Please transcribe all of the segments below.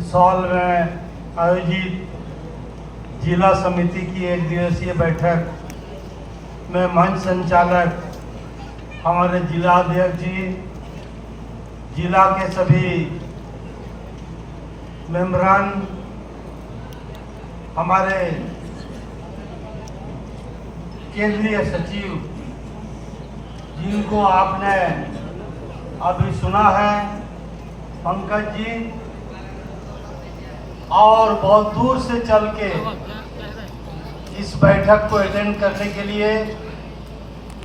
Sol में आयोजित जिला समिति की एक दिवसीय बैठक में मंच संचालक हमारे जिला अध्यक्ष जी, जिला के सभी मेंबरान, हमारे केंद्रीय सचिव जिनको आपने अभी सुना है, पंकज जी, और बहुत दूर से चल के इस बैठक को अटेंड करने के लिए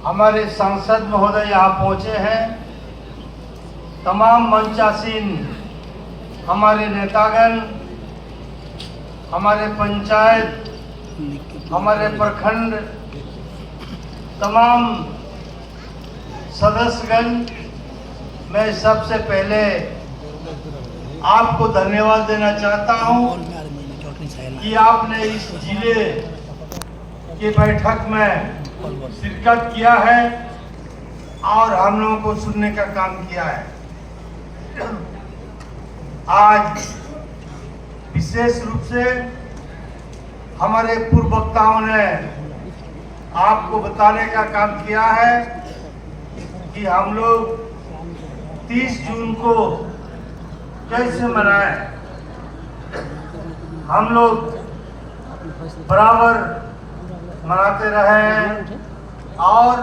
हमारे सांसद महोदय यहाँ पहुँचे हैं। तमाम मंचासीन हमारे नेतागण, हमारे पंचायत, हमारे प्रखंड, तमाम सदस्यगण, मैं सबसे पहले आपको धन्यवाद देना चाहता हूं कि आपने इस जिले के बैठक में शिरकत किया है और हम लोगों को सुनने का काम किया है। आज विशेष रूप से हमारे पूर्व वक्ताओं ने आपको बताने का काम किया है कि हम लोग 30 जून को कैसे मनाएं। हम लोग बराबर मनाते रहे हैं और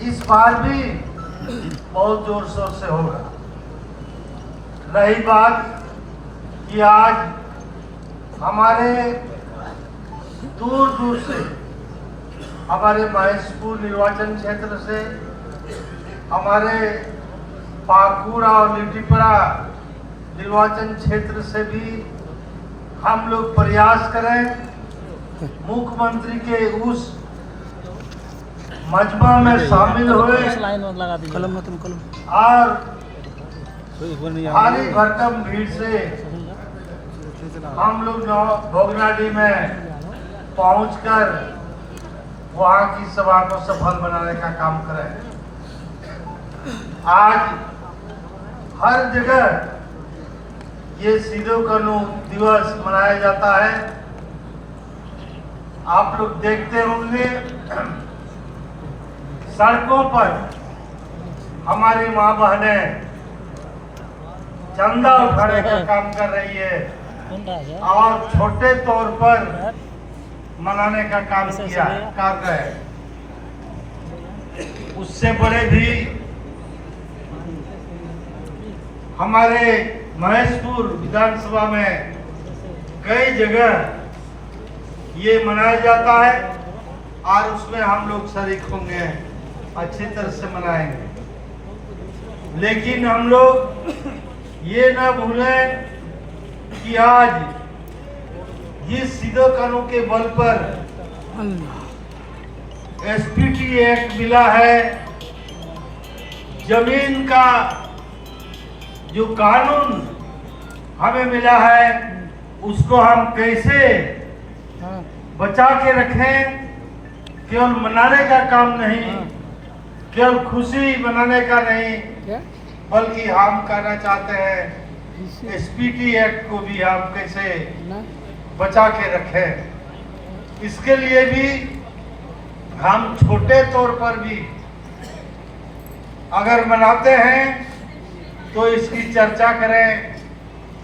इस बार भी बहुत जोर शोर से होगा। रही बात कि आज हमारे दूर दूर से, हमारे महेशपुर निर्वाचन क्षेत्र से, हमारे पाकुड़ और लिट्टीपड़ा निर्वाचन क्षेत्र से भी हम लोग प्रयास करें मुख्यमंत्री के उस मजमा में शामिल हुए और भारी भरकम भीड़ से हम लोग भोगनाडी में पहुंचकर वहां की सभा को सफल बनाने का काम करें। आज हर जगह ये सीधो कानून दिवस मनाया जाता है। आप लोग देखते होंगे सड़कों पर हमारी माँ बहनें चंदा उठाने का काम कर रही है और छोटे तौर पर मनाने का काम किया कर रहे हैं। उससे बड़े भी हमारे महेशपुर विधानसभा में कई जगह ये मनाया जाता है और उसमें हम लोग शरीक होंगे, अच्छी तरह से मनाएंगे। लेकिन हम लोग ये ना भूलें कि आज जिस सीधो कानून के बल पर एसपीटी एक्ट मिला है, जमीन का जो कानून हमें मिला है उसको हम कैसे बचा के रखें। केवल मनाने का काम नहीं, केवल खुशी मनाने का नहीं, बल्कि हम कहना चाहते हैं एसपीटी एक्ट को भी हम कैसे बचा के रखें। इसके लिए भी हम छोटे तौर पर भी अगर मनाते हैं तो इसकी चर्चा करें,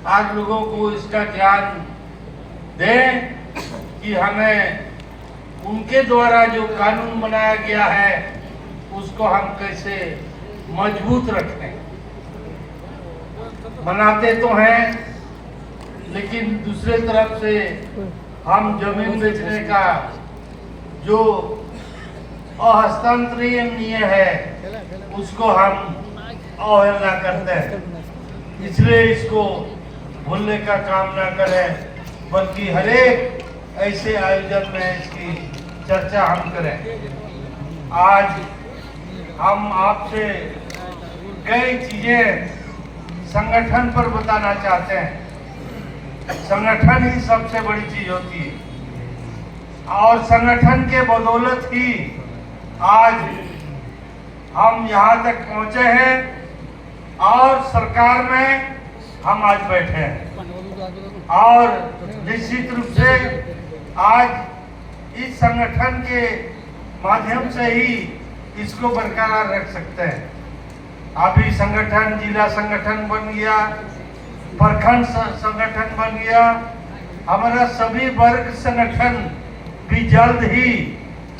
आज लोगों को इसका ज्ञान दें कि हमें उनके द्वारा जो कानून बनाया गया है उसको हम कैसे मजबूत रखें। मनाते तो हैं लेकिन दूसरे तरफ से हम जमीन बेचने का जो अहस्तांतरणीय है उसको हम अवहेलना करते हैं। इसलिए इसको भूलने का काम ना करें, बल्कि हर एक ऐसे आयोजन में इसकी चर्चा हम करें। आज हम आपसे कई चीजें संगठन पर बताना चाहते हैं। संगठन ही सबसे बड़ी चीज होती है और संगठन के बदौलत ही आज हम यहाँ तक पहुँचे हैं और सरकार में हम आज बैठे हैं और निश्चित रूप से आज इस संगठन के माध्यम से ही इसको बरकरार रख सकते हैं। अभी संगठन जिला संगठन बन गया, प्रखंड संगठन बन गया, हमारा सभी वर्ग संगठन भी जल्द ही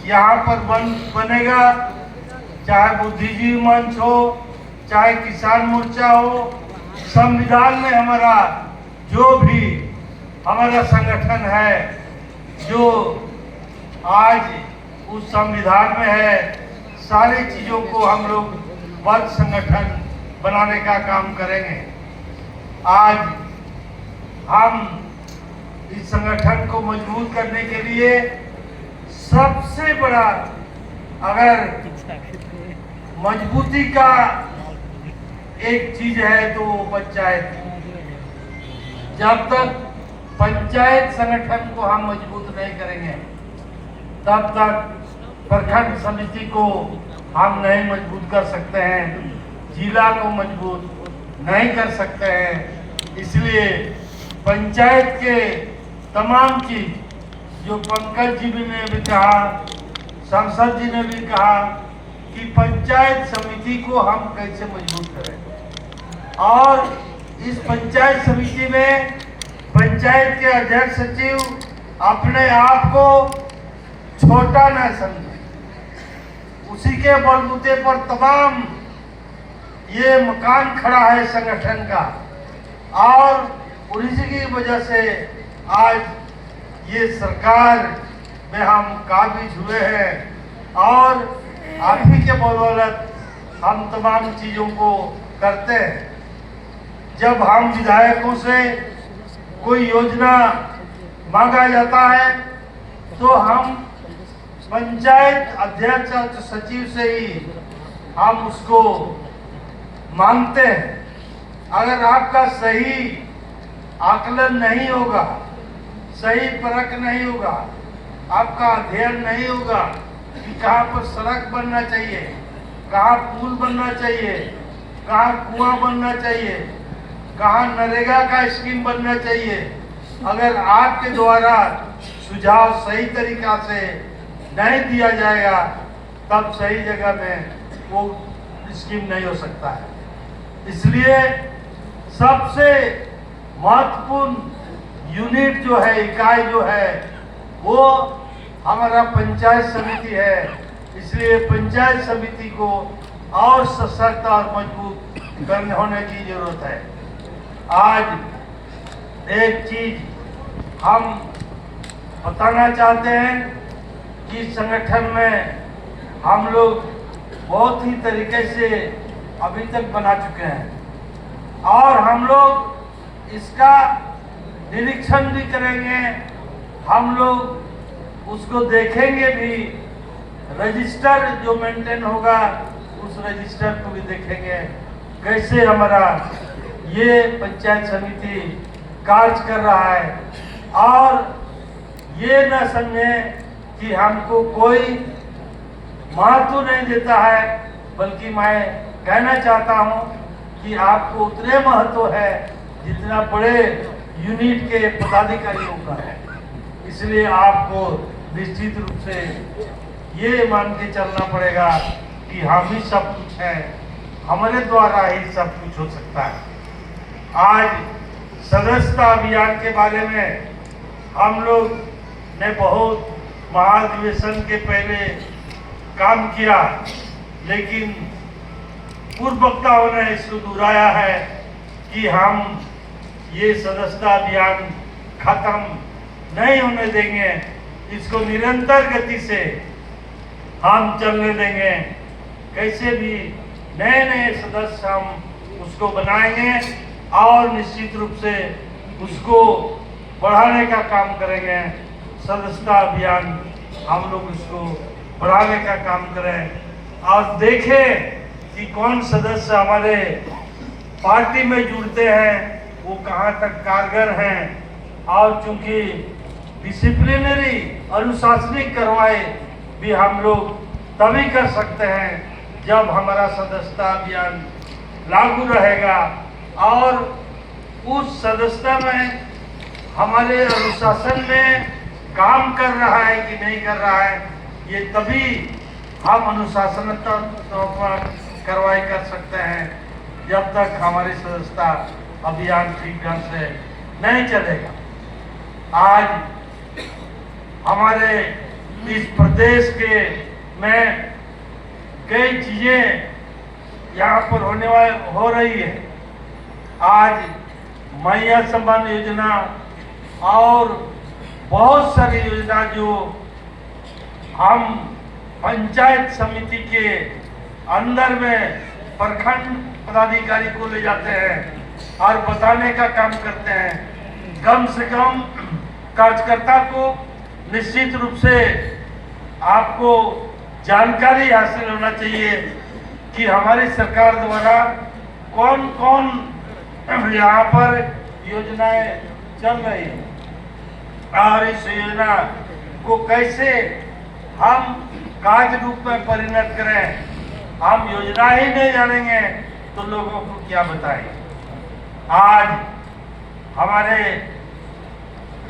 यहाँ पर बनेगा। चाहे बुद्धिजीवी मंच हो, चाहे किसान मोर्चा हो, संविधान में हमारा जो भी हमारा संगठन है, जो आज उस संविधान में है, सारी चीजों को हम लोग वर्ग संगठन बनाने का काम करेंगे। आज हम इस संगठन को मजबूत करने के लिए सबसे बड़ा अगर मजबूती का एक चीज है तो पंचायत। जब तक पंचायत संगठन को हम मजबूत नहीं करेंगे तब तक प्रखंड समिति को हम नहीं मजबूत कर सकते हैं, जिला को मजबूत नहीं कर सकते हैं। इसलिए पंचायत के तमाम चीज जो पंकज जी ने भी कहा, सांसद जी ने भी कहा कि पंचायत समिति को हम कैसे मजबूत करें और इस पंचायत समिति में पंचायत के अध्यक्ष सचिव अपने आप को छोटा न समझे, उसी के बलबूते पर तमाम ये मकान खड़ा है संगठन का और उसी की वजह से आज ये सरकार में हम काबिज हुए हैं और आप ही के बदौलत हम तमाम चीज़ों को करते हैं। जब हम विधायकों से कोई योजना मांगा जाता है तो हम पंचायत अध्यक्ष और सचिव से ही हम उसको मांगते हैं। अगर आपका सही आकलन नहीं होगा, सही परख नहीं होगा, आपका अध्ययन नहीं होगा कि कहाँ पर सड़क बनना चाहिए, कहाँ पुल बनना चाहिए, कहाँ कुआं बनना चाहिए, कहाँ नरेगा का स्कीम बनना चाहिए, अगर आपके द्वारा सुझाव सही तरीका से नहीं दिया जाएगा तब सही जगह में वो स्कीम नहीं हो सकता है। इसलिए सबसे महत्वपूर्ण यूनिट जो है, इकाई जो है, वो हमारा पंचायत समिति है। इसलिए पंचायत समिति को और सशक्त और मजबूत करने होने की जरूरत है। आज एक चीज हम बताना चाहते हैं कि संगठन में हम लोग बहुत ही तरीके से अभी तक बना चुके हैं और हम लोग इसका निरीक्षण भी करेंगे, हम लोग उसको देखेंगे भी। रजिस्टर जो मेंटेन होगा उस रजिस्टर को भी देखेंगे, कैसे हमारा ये पंचायत समिति कार्य कर रहा है और ये न समझें कि हमको कोई महत्व नहीं देता है, बल्कि मैं कहना चाहता हूं कि आपको उतने महत्व है जितना बड़े यूनिट के पदाधिकारियों का है। इसलिए आपको निश्चित रूप से ये मान के चलना पड़ेगा कि हम ही सब कुछ हैं, हमारे द्वारा ही सब कुछ हो सकता है। आज सदस्यता अभियान के बारे में हम लोग ने बहुत महाधिवेशन के पहले काम किया, लेकिन पूर्व वक्ताओं ने इसको दोहराया है कि हम ये सदस्यता अभियान खत्म नहीं होने देंगे, इसको निरंतर गति से हम चलने देंगे। कैसे भी नए नए सदस्य हम उसको बनाएंगे और निश्चित रूप से उसको बढ़ाने का काम करेंगे। सदस्यता अभियान हम लोग इसको बढ़ाने का काम करें और देखें कि कौन सदस्य हमारे पार्टी में जुड़ते हैं, वो कहाँ तक कारगर हैं। और चूंकि डिसिप्लिनरी अनुशासनिक कार्रवाई भी हम लोग तभी कर सकते हैं जब हमारा सदस्यता अभियान लागू रहेगा और उस सदस्यता में हमारे अनुशासन में काम कर रहा है कि नहीं कर रहा है, ये तभी हम अनुशासनात्मक कार्रवाई कर सकते हैं। जब तक हमारी सदस्यता अभियान ठीक ढंग से नहीं चलेगा। आज हमारे इस प्रदेश के में कई चीजें यहाँ पर हो रही है। आज मैया सम्मान योजना और बहुत सारी योजना जो हम पंचायत समिति के अंदर में प्रखंड पदाधिकारी को ले जाते हैं और बताने का काम करते हैं। कम से कम कार्यकर्ता को निश्चित रूप से आपको जानकारी हासिल होना चाहिए कि हमारी सरकार द्वारा कौन कौन यहाँ पर योजनाएं चल रही है और इस योजना को कैसे हम कार्य रूप में परिणत करें। हम योजना ही नहीं जानेंगे तो लोगों को क्या बताएं। आज हमारे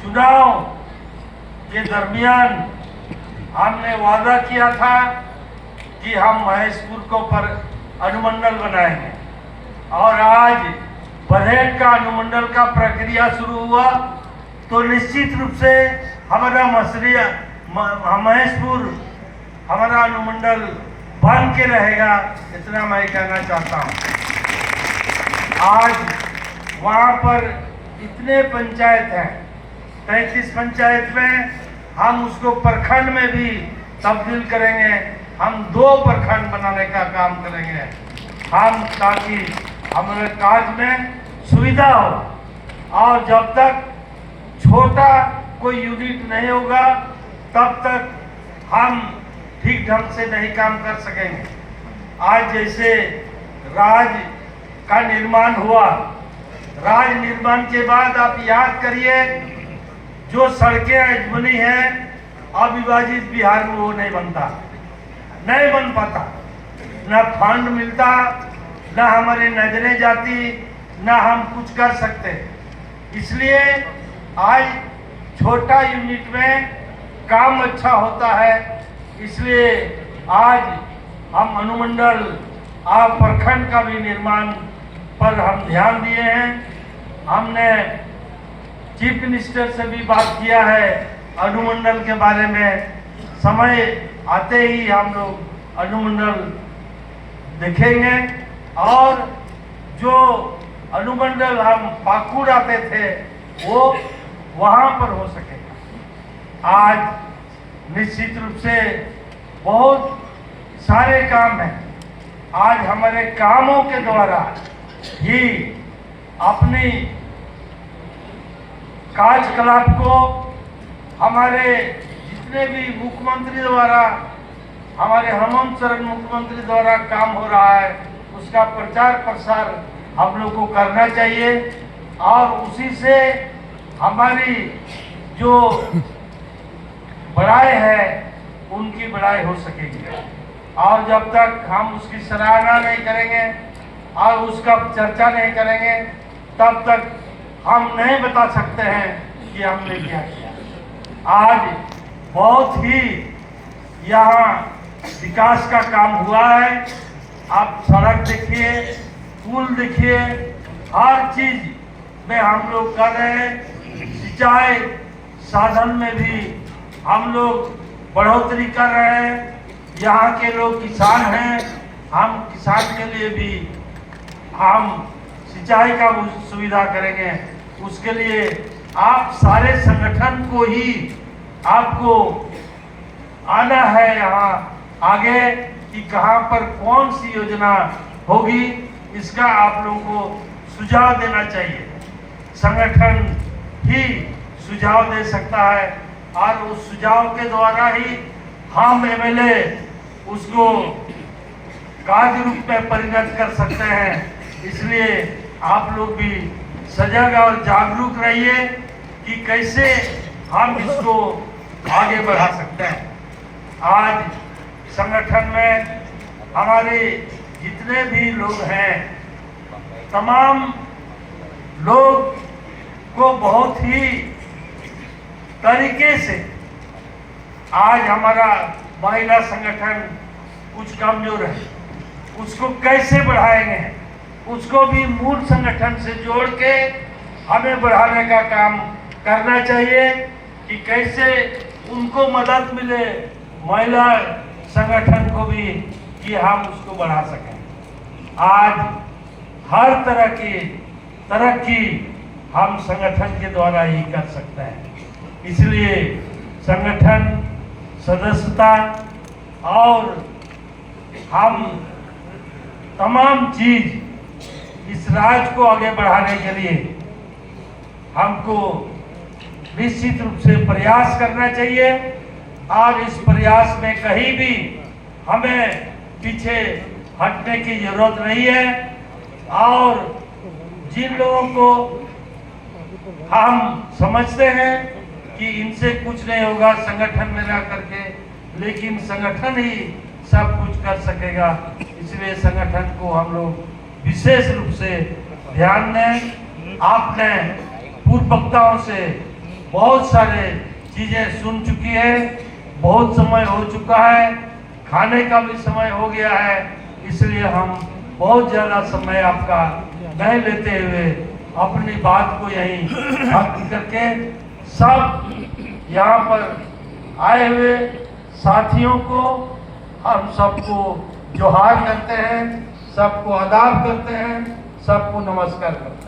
चुनाव के दरमियान हमने वादा किया था कि हम महेशपुर को पर अनुमंडल बनाएंगे और आज बरहेट का अनुमंडल का प्रक्रिया शुरू हुआ तो निश्चित रूप से हमारा महेशपुर हमारा अनुमंडल बन के रहेगा, इतना मैं कहना चाहता हूँ। आज वहाँ पर इतने पंचायत हैं, 33 पंचायत में हम उसको प्रखंड में भी तब्दील करेंगे। हम 2 प्रखंड बनाने का काम करेंगे हम, ताकि हमारे कार्य में सुविधा हो। और जब तक छोटा कोई यूनिट नहीं होगा तब तक हम ठीक ढंग से नहीं काम कर सकेंगे। आज जैसे राज का निर्माण हुआ, राज निर्माण के बाद आप याद करिए जो सड़कें आज बनी हैं अविभाजित बिहार में वो नहीं बन पाता, न फंड मिलता, न हमारी नजरें जाती, न हम कुछ कर सकते। इसलिए आज छोटा यूनिट में काम अच्छा होता है। इसलिए आज हम अनुमंडल और प्रखंड का भी निर्माण पर हम ध्यान दिए हैं। हमने चीफ मिनिस्टर से भी बात किया है अनुमंडल के बारे में। समय आते ही हम लोग अनुमंडल देखेंगे और जो अनुमंडल हम पाकुड़ आते थे वो वहाँ पर हो सकेगा। आज निश्चित रूप से बहुत सारे काम हैं। आज हमारे कामों के द्वारा ही अपनी कार्यकलाप को हमारे जितने भी मुख्यमंत्री द्वारा, हमारे हेमंत सोरेन मुख्यमंत्री द्वारा काम हो रहा है उसका प्रचार प्रसार हम लोग को करना चाहिए और उसी से हमारी जो बढ़ाई है उनकी बढ़ाई हो सकेगी। और जब तक हम उसकी सराहना नहीं करेंगे और उसका चर्चा नहीं करेंगे तब तक हम नहीं बता सकते हैं कि हमने क्या किया। आज बहुत ही यहाँ विकास का काम हुआ है। आप सड़क देखिए, पुल देखिए, हर चीज में हम लोग कर रहे हैं। सिंचाई साधन में भी हम लोग बढ़ोतरी कर रहे हैं। यहाँ के लोग किसान हैं, हम किसान के लिए भी हम सिंचाई का सुविधा करेंगे। उसके लिए आप सारे संगठन को ही आपको आना है यहाँ आगे कि कहाँ पर कौन सी योजना होगी, इसका आप लोगों को सुझाव देना चाहिए। संगठन ही सुझाव दे सकता है और उस सुझाव के द्वारा ही हम एमएलए उसको कार्य रूप में परिणत कर सकते हैं। इसलिए आप लोग भी सजग और जागरूक रहिए कि कैसे हम इसको आगे बढ़ा सकते हैं। आज संगठन में हमारे जितने भी लोग हैं तमाम लोग को बहुत ही तरीके से आज हमारा महिला संगठन कुछ कमजोर है, उसको कैसे बढ़ाएंगे, उसको भी मूल संगठन से जोड़ के हमें बढ़ाने का काम करना चाहिए कि कैसे उनको मदद मिले, महिला संगठन को भी, कि हम उसको बढ़ा सकें। आज हर तरह की तरक्की हम संगठन के द्वारा ही कर सकते हैं। इसलिए संगठन सदस्यता और हम तमाम चीज इस राज्य को आगे बढ़ाने के लिए हमको निश्चित रूप से प्रयास करना चाहिए और इस प्रयास में कहीं भी हमें पीछे हटने की जरूरत नहीं है। और जिन लोगों को हम समझते हैं कि इनसे कुछ नहीं होगा संगठन में रह करके, लेकिन संगठन ही सब कुछ कर सकेगा, इसलिए संगठन को हम लोग विशेष रूप से ध्यान दें। आपने पूर्व वक्ताओं से बहुत सारे चीजें सुन चुकी है, बहुत समय हो चुका है, खाने का भी समय हो गया है, इसलिए हम बहुत ज्यादा समय आपका नहीं लेते हुए अपनी बात को यहीं खत्म करके सब यहाँ पर आए हुए साथियों को हम सबको जोहार करते हैं, सबको आदाब करते हैं, सबको नमस्कार करते हैं।